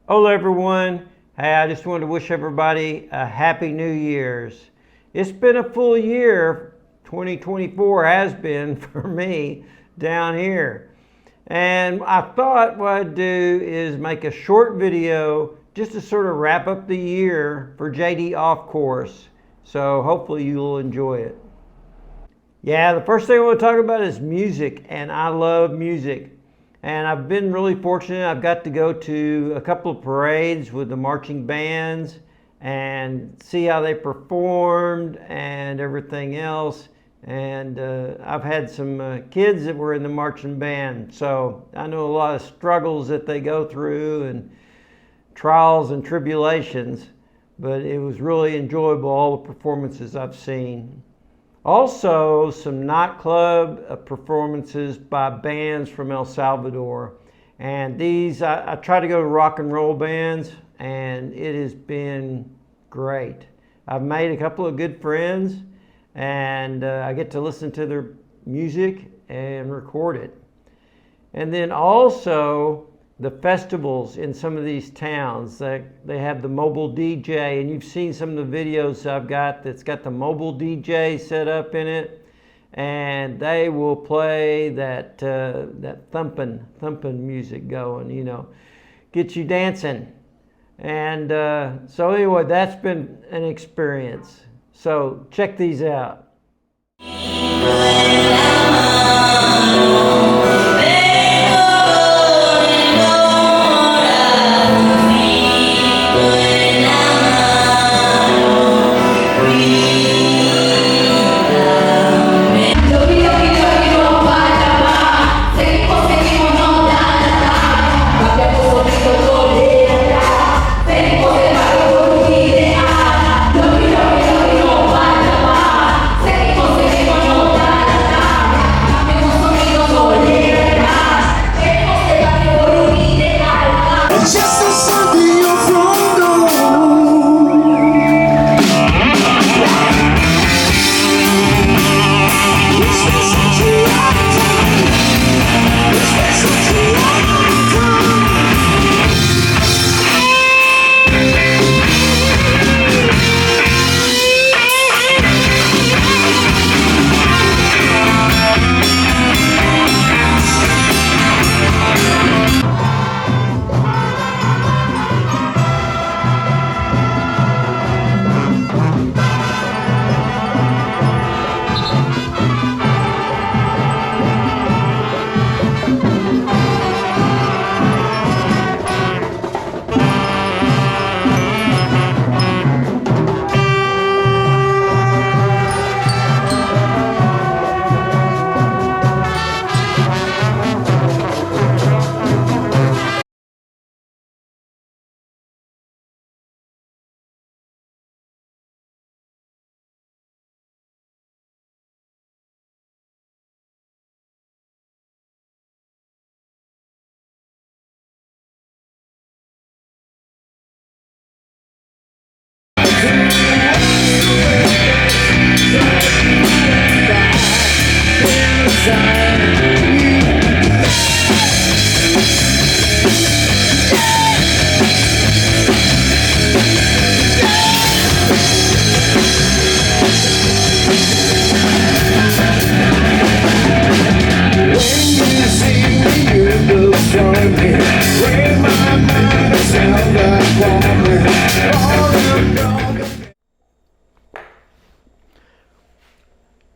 Hola everyone. Hey, I just wanted to wish everybody a happy New Year's. It's been a full year. 2024 has been for me down here. And I thought what I'd do is make a short video just to sort of wrap up the year for JD Off Course. So hopefully you'll enjoy it. Yeah, the first thing I want to talk about is music, and I love music. And I've been really fortunate. I've got to go to a couple of parades with the marching bands and see how they performed and everything else. And I've had some kids that were in the marching band, so I know a lot of struggles that they go through and trials and tribulations, but it was really enjoyable, all the performances I've seen. Also, some nightclub performances by bands from El Salvador. And these, I try to go to rock and roll bands, and it has been great. I've made a couple of good friends, and I get to listen to their music and record it. And then also, the festivals in some of these towns, they have the mobile DJ, and you've seen some of the videos I've got that's got the mobile DJ set up in it, and they will play that thumping music going, you know, get you dancing. And so anyway, that's been an experience. So check these out.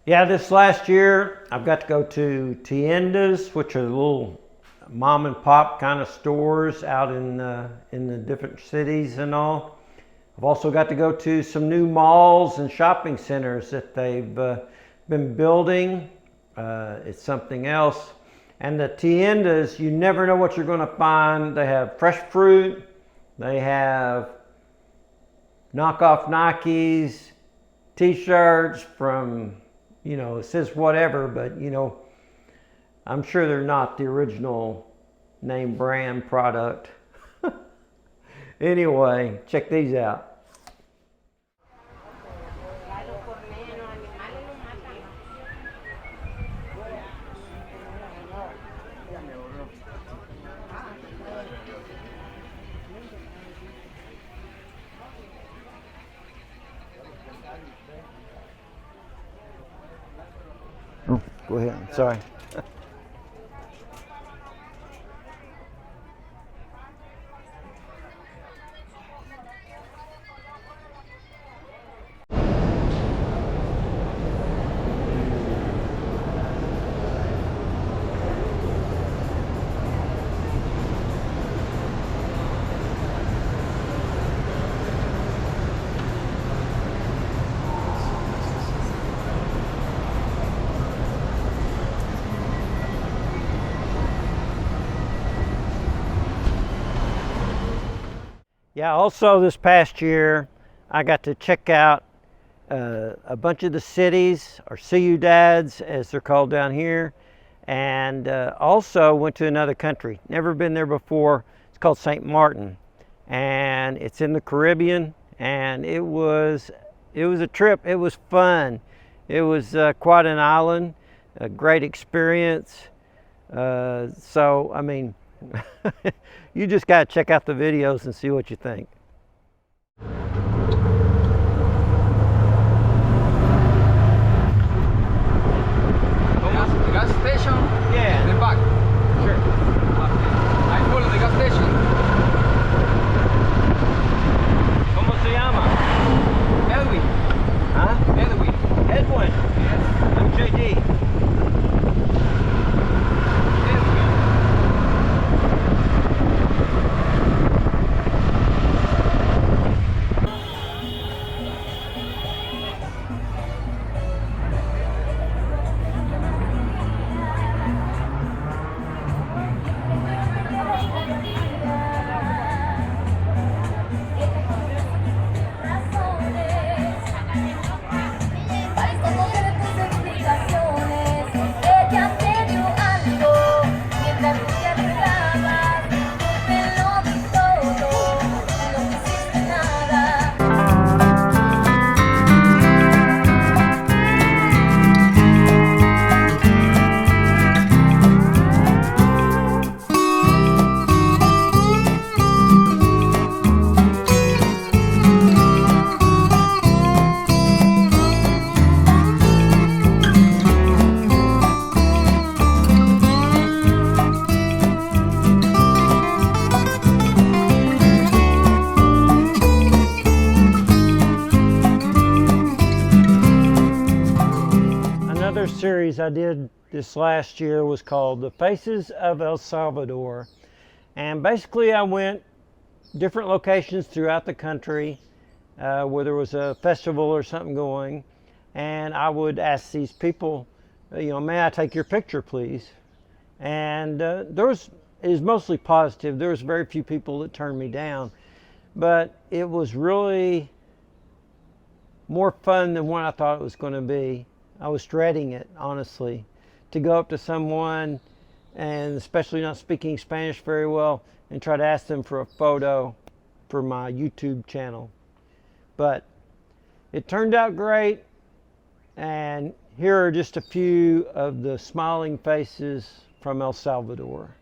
Yeah, this last year I've got to go to tiendas, which are little mom and pop kind of stores out in the different cities and all. I've also got to go to some new malls and shopping centers that they've been building. It's something else. And the tiendas, you never know what you're going to find. They have fresh fruit. They have knockoff Nikes, t-shirts from, you know, it says whatever, but you know, I'm sure they're not the original name brand product. Anyway, check these out. Go ahead. I'm sorry. Yeah, also this past year, I got to check out a bunch of the cities, or ciudades as they're called down here, and also went to another country. Never been there before. It's called St. Martin, and it's in the Caribbean, and it was a trip. It was fun. It was quite an island, a great experience. So, I mean, you just got to check out the videos and see what you think. The gas station? Yeah. In the back? Sure. I follow the gas station. ¿Cómo se llama? Edwin. Huh? Edwin. Edwin. Yes. I'm JD. Edwin. Series I did this last year was called The Faces of El Salvador, and basically I went different locations throughout the country where there was a festival or something going, and I would ask these people, you know, may I take your picture please? And it was mostly positive. There was very few people that turned me down, but it was really more fun than what I thought it was going to be. I was dreading it, honestly, to go up to someone, and especially not speaking Spanish very well, and try to ask them for a photo for my YouTube channel. But it turned out great, and here are just a few of the smiling faces from El Salvador.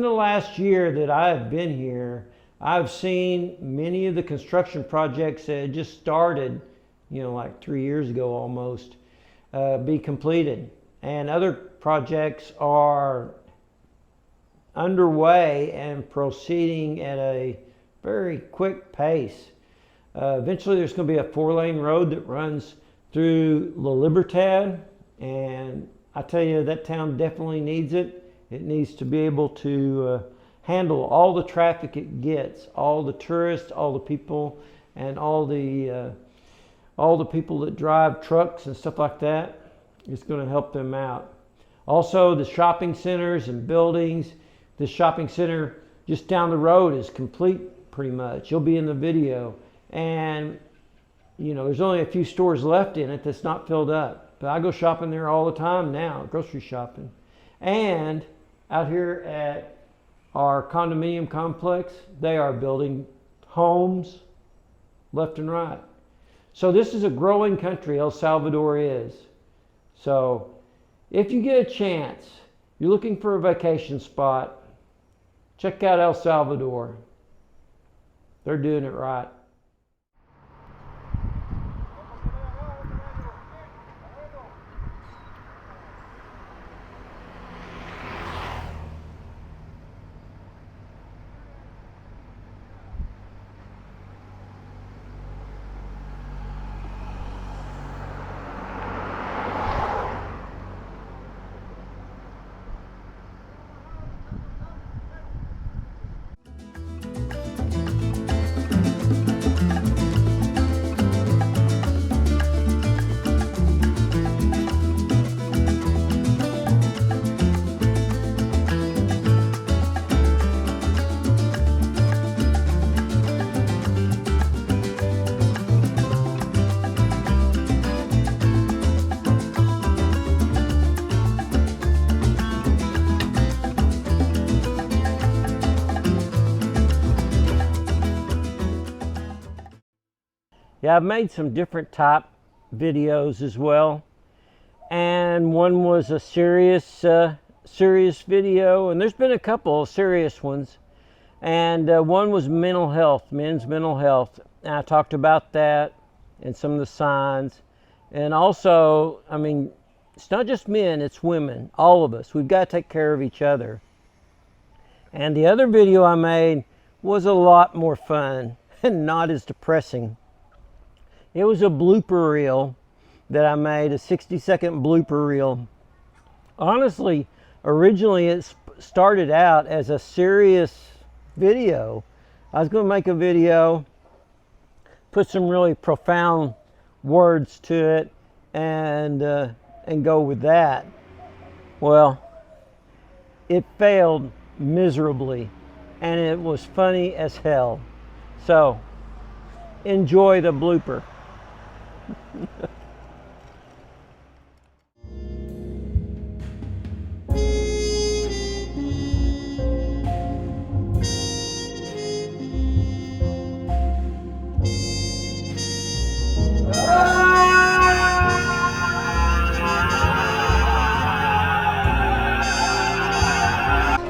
Last year that I've been here, I've seen many of the construction projects that had just started, you know, like 3 years ago almost, be completed. And other projects are underway and proceeding at a very quick pace. Eventually there's going to be a 4-lane road that runs through La Libertad, and I tell you, that town definitely needs it. It needs to be able to handle all the traffic it gets, all the tourists, all the people, and all the people that drive trucks and stuff like that. It's going to help them out. Also, the shopping centers and buildings. The shopping center just down the road is complete pretty much. You'll be in the video. And, you know, there's only a few stores left in it that's not filled up. But I go shopping there all the time now, grocery shopping. And out here at our condominium complex, they are building homes left and right. So this is a growing country, El Salvador is. So if you get a chance, you're looking for a vacation spot, check out El Salvador. They're doing it right. Yeah, I've made some different type videos as well, and one was a serious video, and there's been a couple of serious ones, and one was mental health, men's mental health, and I talked about that and some of the signs. And also, I mean, it's not just men, it's women, all of us. We've got to take care of each other. And the other video I made was a lot more fun and not as depressing. It was a blooper reel that I made, a 60-second blooper reel. Honestly, originally it started out as a serious video. I was going to make a video, put some really profound words to it, and go with that. Well, it failed miserably, and it was funny as hell. So, enjoy the blooper.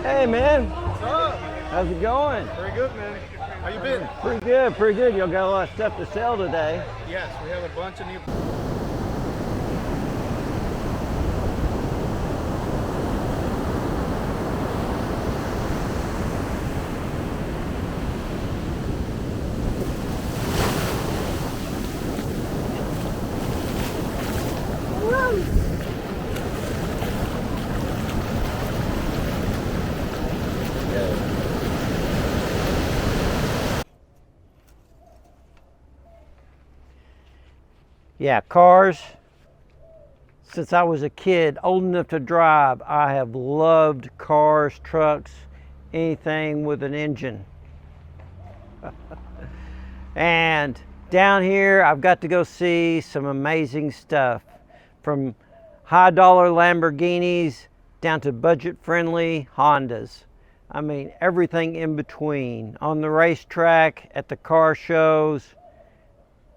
Hey man, What's up? how's it going? Very good, man. How you been? Pretty good, pretty good. Y'all got a lot of stuff to sell today. Yes, we have a bunch of new. Yeah, cars. Since I was a kid, old enough to drive, I have loved cars, trucks, anything with an engine. And down here, I've got to go see some amazing stuff, from high dollar Lamborghinis down to budget friendly Hondas. I mean, everything in between. On the racetrack, at the car shows,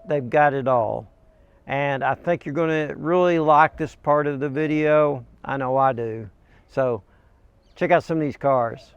they've got it all. And I think you're going to really like this part of the video. I know I do. So check out some of these cars.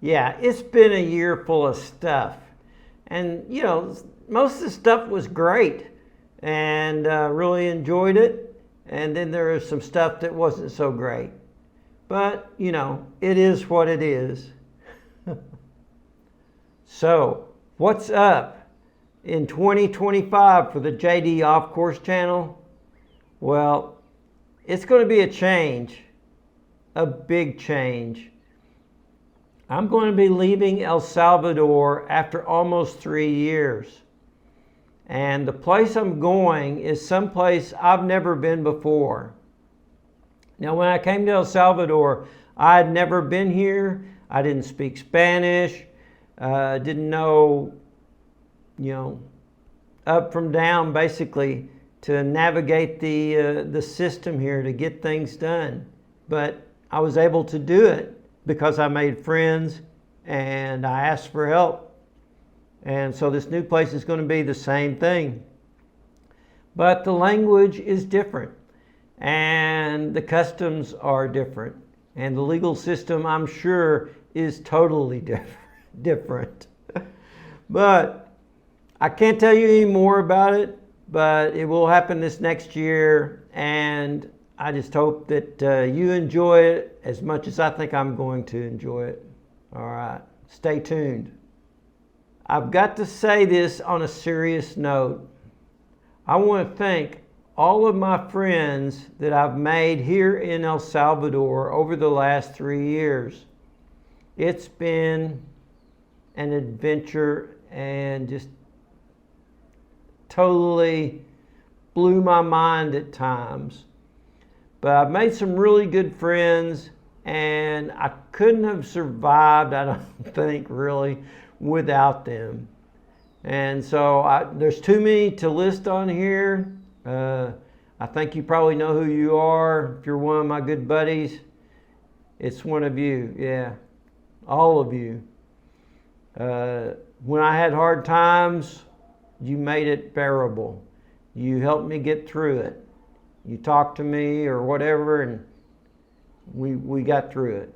Yeah, it's been a year full of stuff. And, you know, most of the stuff was great and really enjoyed it. And then there was some stuff that wasn't so great. But, you know, it is what it is. So, what's up in 2025 for the JD Off Course channel? Well, it's going to be a change, a big change. I'm going to be leaving El Salvador after almost 3 years. And the place I'm going is someplace I've never been before. Now, when I came to El Salvador, I had never been here. I didn't speak Spanish. Didn't know, you know, up from down, basically, to navigate the system here to get things done. But I was able to do it because I made friends and I asked for help. And so this new place is going to be the same thing. But the language is different and the customs are different. And the legal system, I'm sure, is totally different. But I can't tell you any more about it, but it will happen this next year. And I just hope that you enjoy it as much as I think I'm going to enjoy it. All right, stay tuned. I've got to say this on a serious note. I want to thank all of my friends that I've made here in El Salvador over the last 3 years. It's been an adventure and just totally blew my mind at times. But I've made some really good friends and I couldn't have survived, I don't think, really, without them. And so there's too many to list on here. I think you probably know who you are. If you're one of my good buddies, it's one of you. Yeah, all of you. When I had hard times, you made it bearable. You helped me get through it. You talked to me or whatever, and we got through it.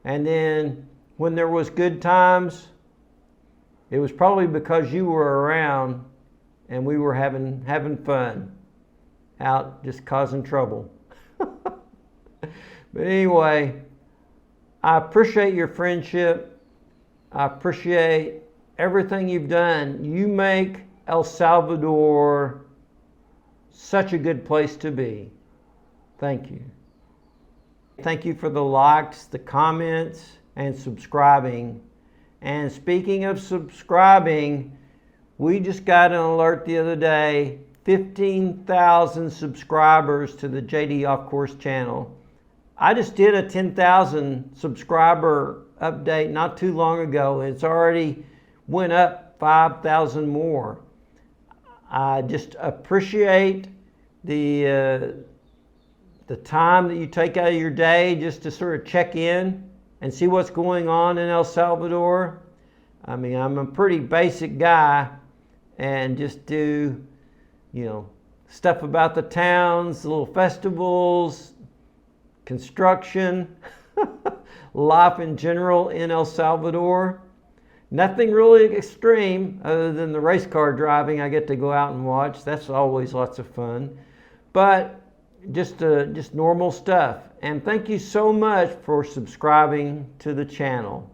And then when there was good times, it was probably because you were around and we were having fun out just causing trouble. But anyway, I appreciate your friendship. I appreciate everything you've done. You make El Salvador such a good place to be. Thank you. Thank you for the likes, the comments, and subscribing. And speaking of subscribing, we just got an alert the other day, 15,000 subscribers to the JD Off Course channel. I just did a 10,000 subscriber update not too long ago. It's already went up 5,000 more. I just appreciate the time that you take out of your day just to sort of check in and see what's going on in El Salvador. I mean, I'm a pretty basic guy and just do, you know, stuff about the towns, the little festivals, construction, life in general in El Salvador. Nothing really extreme other than the race car driving I get to go out and watch. That's always lots of fun. But just normal stuff. And thank you so much for subscribing to the channel.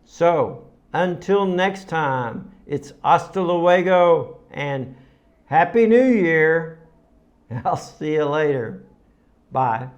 So, until next time, it's hasta luego and Happy New Year. I'll see you later. Bye.